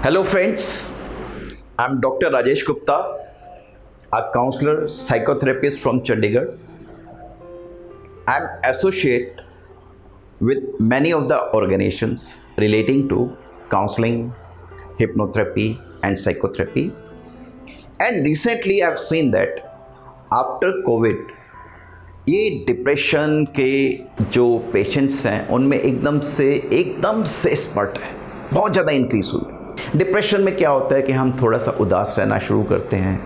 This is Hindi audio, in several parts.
Hello friends, I'm Dr. Rajesh Gupta, a counselor psychotherapist from Chandigarh. I'm associate with many of the organizations relating to counseling, hypnotherapy and psychotherapy. And recently I've seen that after COVID ये डिप्रेशन के जो पेशेंट्स हैं उनमें एकदम से स्पर्ट है, बहुत ज़्यादा इंक्रीज हुई है। डिप्रेशन में क्या होता है कि हम थोड़ा सा उदास रहना शुरू करते हैं,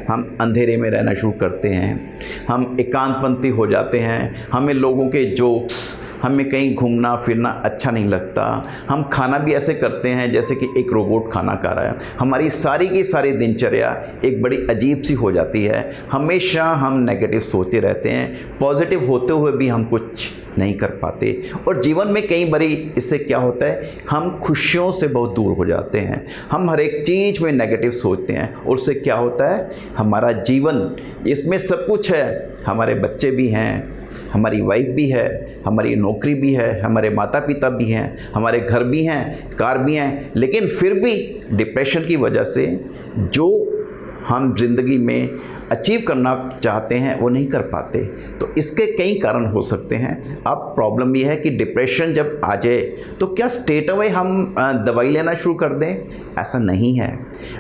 हम अंधेरे में रहना शुरू करते हैं, हम एकांतपंथी हो जाते हैं, हमें लोगों के जोक्स, हमें कहीं घूमना फिरना अच्छा नहीं लगता, हम खाना भी ऐसे करते हैं जैसे कि एक रोबोट खाना खा रहा है। हमारी सारी की सारी दिनचर्या एक बड़ी अजीब सी हो जाती है, हमेशा हम नेगेटिव सोचते रहते हैं, पॉजिटिव होते हुए भी हम कुछ नहीं कर पाते। और जीवन में कई बारी इससे क्या होता है, हम खुशियों से बहुत दूर हो जाते हैं, हम हर एक चीज़ में नेगेटिव सोचते हैं और उससे क्या होता है, हमारा जीवन इसमें सब कुछ है, हमारे बच्चे भी हैं, हमारी वाइफ भी है, हमारी नौकरी भी है, हमारे माता पिता भी हैं, हमारे घर भी हैं, कार भी हैं, लेकिन फिर भी डिप्रेशन की वजह से जो हम ज़िंदगी में अचीव करना चाहते हैं वो नहीं कर पाते। तो इसके कई कारण हो सकते हैं। अब प्रॉब्लम ये है कि डिप्रेशन जब आ जाए तो क्या स्ट्रेट अवे हम दवाई लेना शुरू कर दें? ऐसा नहीं है।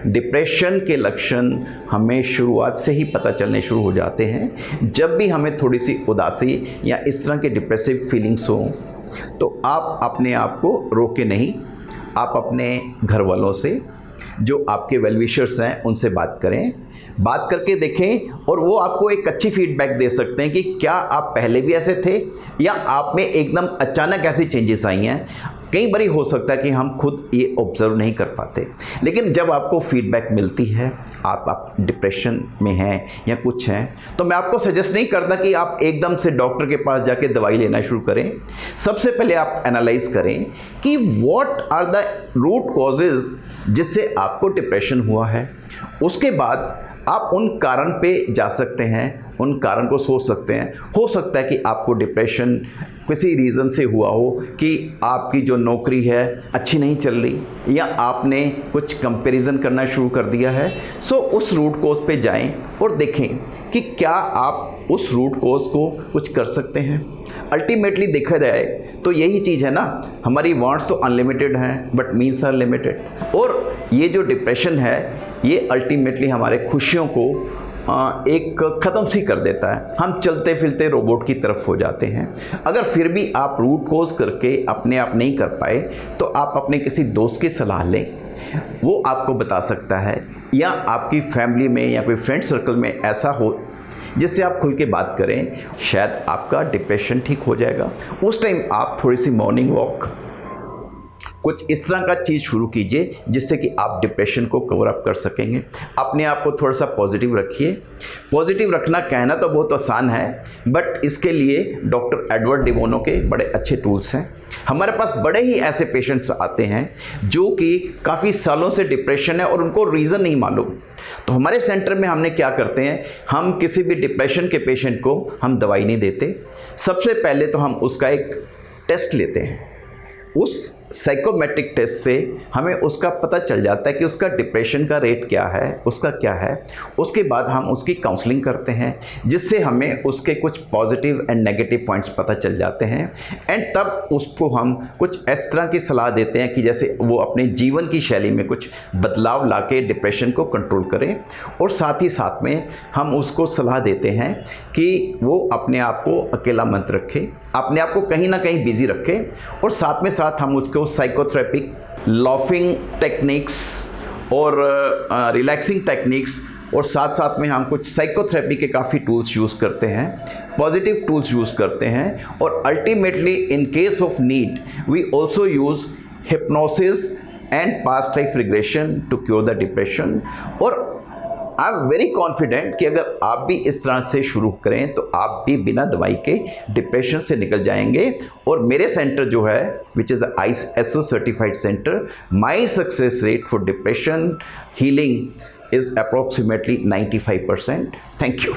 डिप्रेशन के लक्षण हमें शुरुआत से ही पता चलने शुरू हो जाते हैं। जब भी हमें थोड़ी सी उदासी या इस तरह के डिप्रेसिव फीलिंग्स हो तो आप अपने आप को रोके नहीं, आप अपने घर वालों से, जो आपके वेलविशर्स हैं, उनसे बात करें, बात करके देखें और वो आपको एक अच्छी फीडबैक दे सकते हैं कि क्या आप पहले भी ऐसे थे या आप में एकदम अचानक ऐसी चेंजेस आई हैं। कई बारी हो सकता है कि हम खुद ये ऑब्जर्व नहीं कर पाते, लेकिन जब आपको फीडबैक मिलती है, आप डिप्रेशन में हैं या कुछ हैं, तो मैं आपको सजेस्ट नहीं करता कि आप एकदम से डॉक्टर के पास जाके दवाई लेना शुरू करें। सबसे पहले आप एनालाइज करें कि what are the root causes जिससे आपको डिप्रेशन हुआ है। उसके बाद आप उन कारण पे जा सकते हैं, उन कारण को सोच सकते हैं। हो सकता है कि आपको डिप्रेशन किसी रीज़न से हुआ हो कि आपकी जो नौकरी है अच्छी नहीं चल रही या आपने कुछ कंपैरिजन करना शुरू कर दिया है। सो उस रूट कोज पे जाएं और देखें कि क्या आप उस रूट कोज को कुछ कर सकते हैं। अल्टीमेटली देखा जाए तो यही चीज़ है ना, हमारी वांट्स तो अनलिमिटेड हैं बट मीन्स आर लिमिटेड। और ये जो डिप्रेशन है ये अल्टीमेटली हमारे खुशियों को एक ख़त्म सी कर देता है। हम चलते फिरते रोबोट की तरफ हो जाते हैं। अगर फिर भी आप रूट कोज करके अपने आप नहीं कर पाए तो आप अपने किसी दोस्त की सलाह लें, वो आपको बता सकता है, या आपकी फैमिली में या कोई फ्रेंड सर्कल में ऐसा हो जिससे आप खुल के बात करें, शायद आपका डिप्रेशन ठीक हो जाएगा। उस टाइम आप थोड़ी सी मॉर्निंग वॉक, कुछ इस तरह का चीज़ शुरू कीजिए जिससे कि आप डिप्रेशन को कवर अप कर सकेंगे। अपने आप को थोड़ा सा पॉजिटिव रखिए। पॉजिटिव रखना कहना तो बहुत आसान है, बट इसके लिए डॉक्टर एडवर्ड डिबोनो के बड़े अच्छे टूल्स हैं। हमारे पास बड़े ही ऐसे पेशेंट्स आते हैं जो कि काफ़ी सालों से डिप्रेशन है और उनको रीज़न नहीं मालूम। तो हमारे सेंटर में हमने क्या करते हैं, हम किसी भी डिप्रेशन के पेशेंट को हम दवाई नहीं देते। सबसे पहले तो हम उसका एक टेस्ट लेते हैं। उस साइकोमेट्रिक टेस्ट से हमें उसका पता चल जाता है कि उसका डिप्रेशन का रेट क्या है, उसका क्या है। उसके बाद हम उसकी काउंसलिंग करते हैं जिससे हमें उसके कुछ पॉजिटिव एंड नेगेटिव पॉइंट्स पता चल जाते हैं। एंड तब उसको हम कुछ इस तरह की सलाह देते हैं कि जैसे वो अपने जीवन की शैली में कुछ बदलाव लाके डिप्रेशन को कंट्रोल करें। और साथ ही साथ में हम उसको सलाह देते हैं कि वो अपने आप को अकेला मत रखे, अपने आप को कहीं ना कहीं बिजी रखे। और साथ में साथ हम उसको साइकोथेरेपिक, लाफिंग टेक्निक्स और रिलैक्सिंग टेक्निक्स, और साथ साथ में हम कुछ साइकोथेरेपी के काफ़ी टूल्स यूज़ करते हैं, पॉजिटिव टूल्स यूज़ करते हैं। और ultimately in case of need we also use hypnosis and past life regression to cure the depression. और आई एम वेरी कॉन्फिडेंट कि अगर आप भी इस तरह से शुरू करें तो आप भी बिना दवाई के डिप्रेशन से निकल जाएंगे। और मेरे सेंटर जो है, which is ISO certified centre, my success rate for depression healing is approximately 95%। Thank you.